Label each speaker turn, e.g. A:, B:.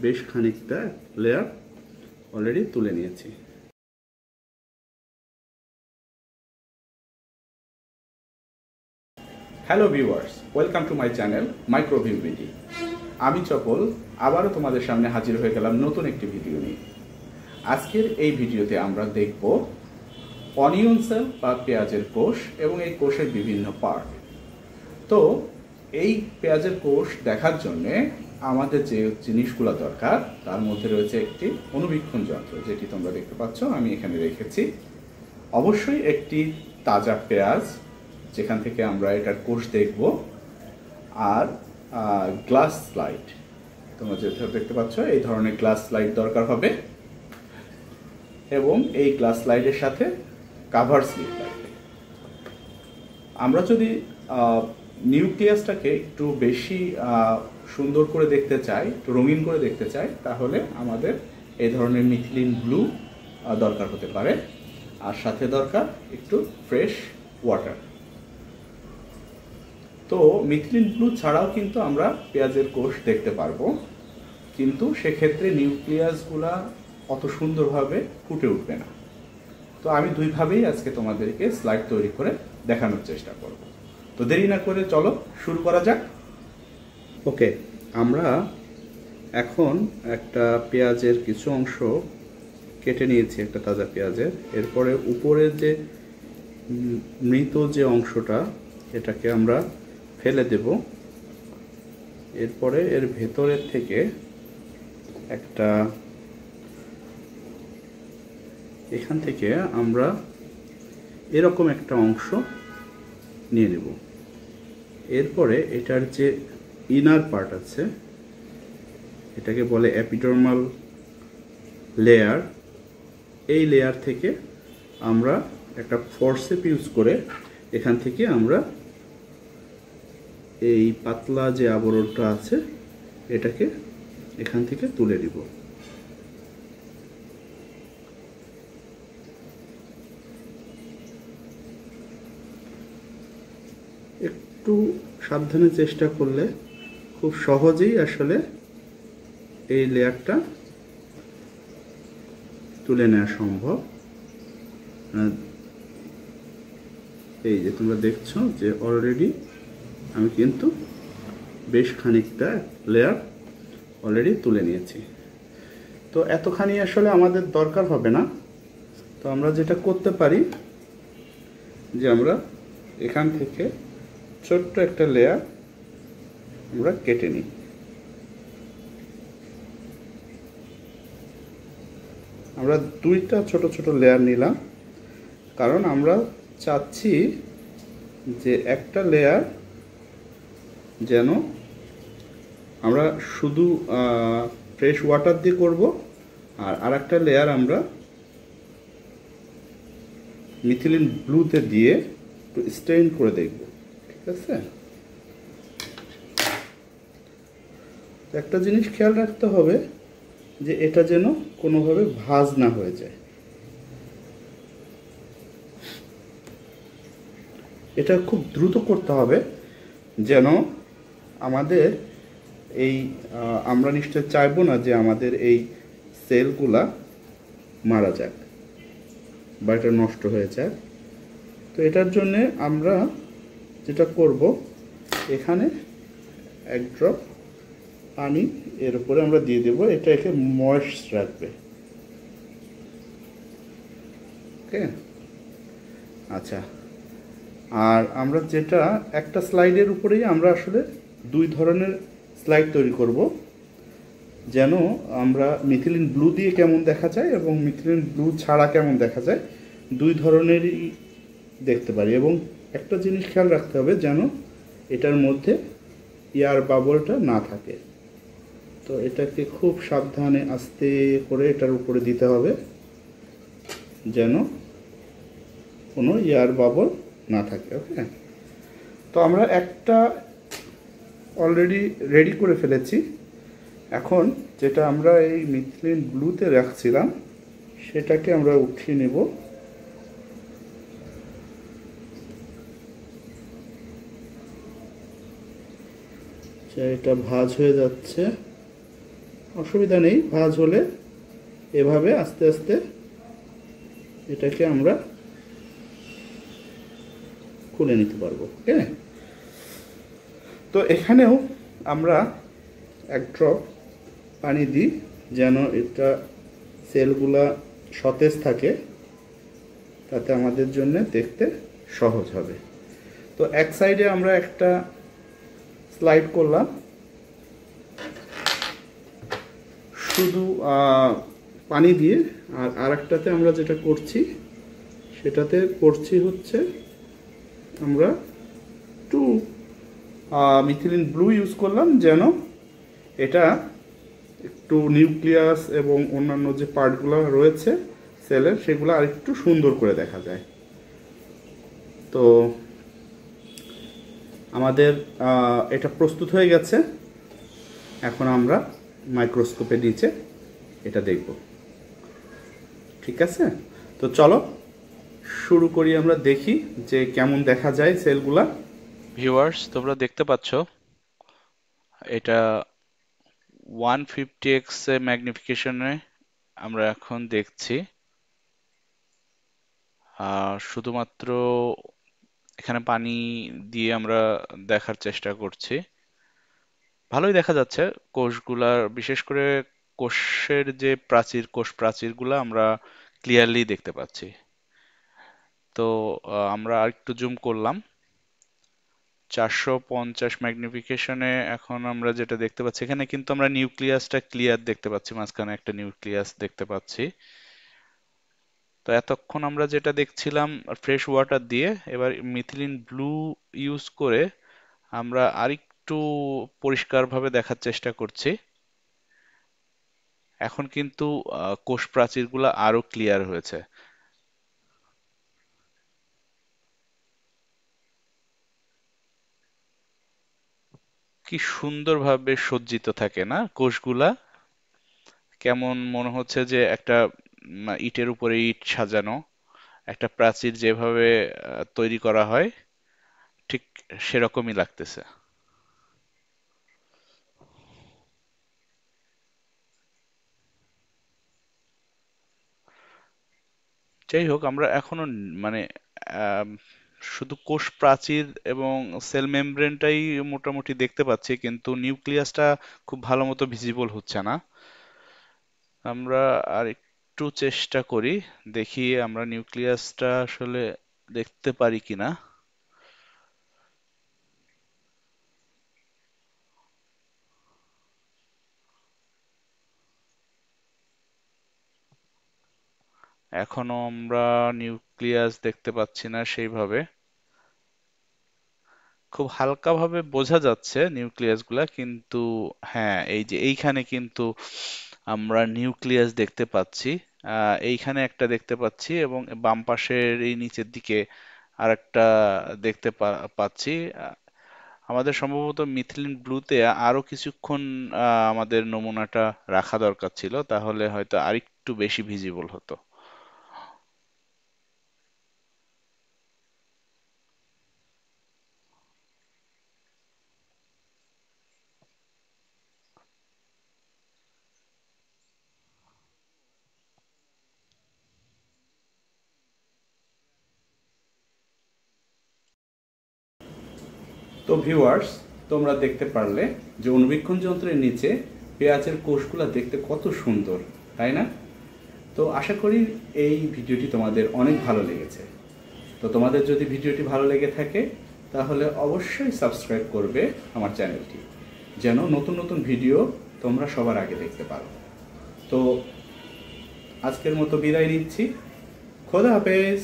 A: বেশ খানিকটা layer already তুলে নিয়েছি। Hello viewers, welcome to my channel Microview BD. আমি চপল আবারও তোমাদের সামনে হাজির হয়ে গেলাম নতুন একটি ভিডিও নিয়ে। আজকের এই ভিডিওতে আমরা দেখব অনিয়ন সেল বা পেঁয়াজের কোষ এবং এই কোষের বিভিন্ন পার্ট। তো এই পেঁয়াজের কোষ দেখার জন্যে আমাদের যে জিনিসগুলো দরকার তার মধ্যে রয়েছে একটি অণুবীক্ষণ যন্ত্র, যেটি তোমরা দেখতে পাচ্ছ আমি এখানে রেখেছি। অবশ্যই একটি তাজা পেঁয়াজ যেখান থেকে আমরা এটার কোষ দেখব, আর গ্লাস স্লাইড, তোমরা যেটা দেখতে পাচ্ছ এই ধরনের গ্লাস স্লাইড দরকার হবে, এবং এই গ্লাস স্লাইডের সাথে কাভার স্লিপ লাগবে। আমরা যদি নিউক্লিয়াসটাকে একটু বেশি সুন্দর করে দেখতে চাই, একটু রঙিন করে দেখতে চাই, তাহলে আমাদের এই ধরনের মিথিলিন ব্লু দরকার হতে পারে, আর সাথে দরকার একটু ফ্রেশ ওয়াটার। তো মিথিলিন ব্লু ছাড়াও কিন্তু আমরা পেঁয়াজের কোষ দেখতে পারবো, কিন্তু সেক্ষেত্রে নিউক্লিয়াসগুলা অত সুন্দরভাবে ফুটে উঠবে না। তো আমি দুইভাবেই আজকে তোমাদেরকে স্লাইড তৈরি করে দেখানোর চেষ্টা করব। তো দেরি না করে চলো শুরু করা যাক। ওকে, আমরা এখন একটা পেঁয়াজের কিছু অংশ কেটে নিয়েছি, একটা তাজা পেঁয়াজের। এরপরে উপরের যে মৃত যে অংশটা, এটাকে আমরা ফেলে দেব। এরপরে এর ভেতরের থেকে একটা, এখান থেকে আমরা এরকম একটা অংশ নিয়ে নেব। এরপরে এটার যে ইনার পার্ট আছে, এটাকে বলে এপিডার্মাল লেয়ার। এই লেয়ার থেকে আমরা একটা ফোরসেপ ইউজ করে এখান থেকে আমরা এই পাতলা যে আবরণটা আছে এটাকে এখান থেকে তুলে দিব। একটু সাবধানে চেষ্টা করলে খুব সহজেই আসলে এই লেয়ারটা তুলে নেওয়া সম্ভব। এই যে তোমরা দেখছো যে অলরেডি আমি কিন্তু বেশ খানিকটা লেয়ার অলরেডি তুলে নিয়েছি। তো এতখানি আসলে আমাদের দরকার হবে না। তো আমরা যেটা করতে পারি যে আমরা এখান থেকে ছোট্ট একটা লেয়ার আমরা কেটে নিই। আমরা দুইটা ছোট ছোট লেয়ার নিলাম, কারণ আমরা চাচ্ছি যে একটা লেয়ার যেন আমরা শুধু ফ্রেশ ওয়াটার দিয়ে করব, আর আরেকটা লেয়ার আমরা মিথিলিন ব্লুতে দিয়ে একটু স্টেইন করে দেখব। ঠিক আছে, একটা জিনিস খেয়াল রাখতে হবে যে এটা যেন কোনোভাবে ভাঁজ না হয়ে যায়। এটা খুব দ্রুত করতে হবে, যেন আমাদের এই আমরা নিশ্চয় চাইবো না যে আমাদের এই সেলগুলা মারা যাক বা এটা নষ্ট হয়ে যাক। তো এটার জন্যে আমরা যেটা করব, এখানে এক ড্রপ পানি এর উপরে আমরা দিয়ে দেব, এটা একে ময়েস্ট রাখবে। ওকে, আচ্ছা। আর আমরা যেটা একটা স্লাইডের উপরেই আমরা আসলে দুই ধরনের স্লাইড তৈরি করব, যেন আমরা মিথিলিন ব্লু দিয়ে কেমন দেখা যায় এবং মিথিলিন ব্লু ছাড়া কেমন দেখা যায়, দুই ধরনেরই দেখতে পারি। এবং একটা জিনিস খেয়াল রাখতে হবে যেন এটার মধ্যে এয়ার বাবলটা না থাকে। তো এটাকে খুব সাবধানে আস্তে করে এটার উপরে দিতে হবে, যেন কোনো এয়ার বাবল না থাকে। ওকে, তো আমরা একটা অলরেডি রেডি করে ফেলেছি। এখন যেটা আমরা এই মিথিলিন ব্লুতে রাখছিলাম সেটাকে আমরা উঠিয়ে নেব। এটা ভাঁজ হয়ে যাচ্ছে। অসুবিধা নেই, ভাঁজ হলে এভাবে আস্তে আস্তে এটাকে আমরা খুলে নিতে পারবো। ওকে, তো এখানেও আমরা এক ড্রপ পানি দিই যেন এটা সেলগুলা সতেজ থাকে, তাতে আমাদের জন্য দেখতে সহজ হবে। তো এক সাইডে আমরা একটা স্লাইড করলাম শুধু পানি দিয়ে, আর আরেকটাতে আমরা যেটা করছি সেটাতে করছি হচ্ছে আমরা একটু মিথিলিন ব্লু ইউজ করলাম যেন এটা একটু নিউক্লিয়াস এবং অন্যান্য যে পার্টগুলো রয়েছে সেলের সেগুলো আর একটু সুন্দর করে দেখা যায়। তো আমাদের এটা প্রস্তুত হয়ে গেছে, এখন আমরা মাইক্রোস্কোপে নিচে এটা দেখব। ঠিক আছে, তো চলো শুরু করি, আমরা দেখি যে কেমন দেখা যায় সেলগুলা।
B: ভিউয়ার্স, তোমরা দেখতে পাচ্ছ এটা 150x ম্যাগনিফিকেশনে আমরা এখন দেখছি। শুধুমাত্র এখানে পানি দিয়ে আমরা দেখার চেষ্টা করছি। ভালোই দেখা যাচ্ছে কোষগুলার, বিশেষ করে কোষের যে কোষ প্রাচীরগুলো আমরা ক্লিয়ারলি দেখতে পাচ্ছি। তো আমরা আরেকটু জুম করলাম 450 ম্যাগনিফিকেশনে। এখন আমরা যেটা দেখতে পাচ্ছি এখানে কিন্তু আমরা নিউক্লিয়াসটা ক্লিয়ার দেখতে পাচ্ছি, মাঝখানে একটা নিউক্লিয়াস দেখতে পাচ্ছি। তো এতক্ষণ আমরা যেটা দেখছিলাম ফ্রেশ ওয়াটার দিয়ে, এবার মিথিলিন ব্লু ইউজ করে আমরা আরেকটু পরিষ্কারভাবে দেখার চেষ্টা করছি। এখন কিন্তু কোষ প্রাচীরগুলো আরো ক্লিয়ার হয়েছে। কি সুন্দরভাবে সজ্জিত থাকে না কোষগুলা, কেমন মনে হচ্ছে যে একটা ইটের উপরে ইট সাজানো, একটা প্রাচীর যেভাবে তৈরি করা হয় ঠিক সেরকমই লাগতেছে। যাই হোক, আমরা এখনো মানে আম, শুধু কোষ প্রাচীর এবং সেল মেমব্রেনটাই মোটামুটি দেখতে পাচ্ছি, কিন্তু নিউক্লিয়াসটা খুব ভালো মতো ভিজিবল হচ্ছে না। আমরা আর একটু চেষ্টা করি, দেখি আমরা নিউক্লিয়াসটা আসলে দেখতে পারি কিনা। এখনো আমরা নিউক্লিয়াস দেখতে পাচ্ছি না সেইভাবে। খুব হালকাভাবে বোঝা যাচ্ছে নিউক্লিয়াসগুলা, কিন্তু হ্যাঁ, এই যে এইখানে কিন্তু আমরা নিউক্লিয়াস দেখতে পাচ্ছি। এইখানে একটা দেখতে পাচ্ছি এবং বাম পাশের এই নিচের দিকে আরেকটা দেখতে পাচ্ছি। আমাদের সম্ভবত মিথিলিন ব্লুতে আরো কিছুক্ষণ আমাদের নমুনাটা রাখা দরকার ছিল, তাহলে হয়তো আরেকটু বেশি ভিজিবল হতো।
A: তো ভিউয়ার্স, তোমরা দেখতে পারলে যে অণুবীক্ষণ যন্ত্রের নিচে পেঁয়াজের কোষগুলো দেখতে কত সুন্দর, তাই না? তো আশা করি এই ভিডিওটি তোমাদের অনেক ভালো লেগেছে। তো তোমাদের যদি ভিডিওটি ভালো লেগে থাকে তাহলে অবশ্যই সাবস্ক্রাইব করবে আমার চ্যানেলটি, যেন নতুন নতুন ভিডিও তোমরা সবার আগে দেখতে পারো। তো আজকের মতো বিদায় নিচ্ছি। খোদা হাফেজ।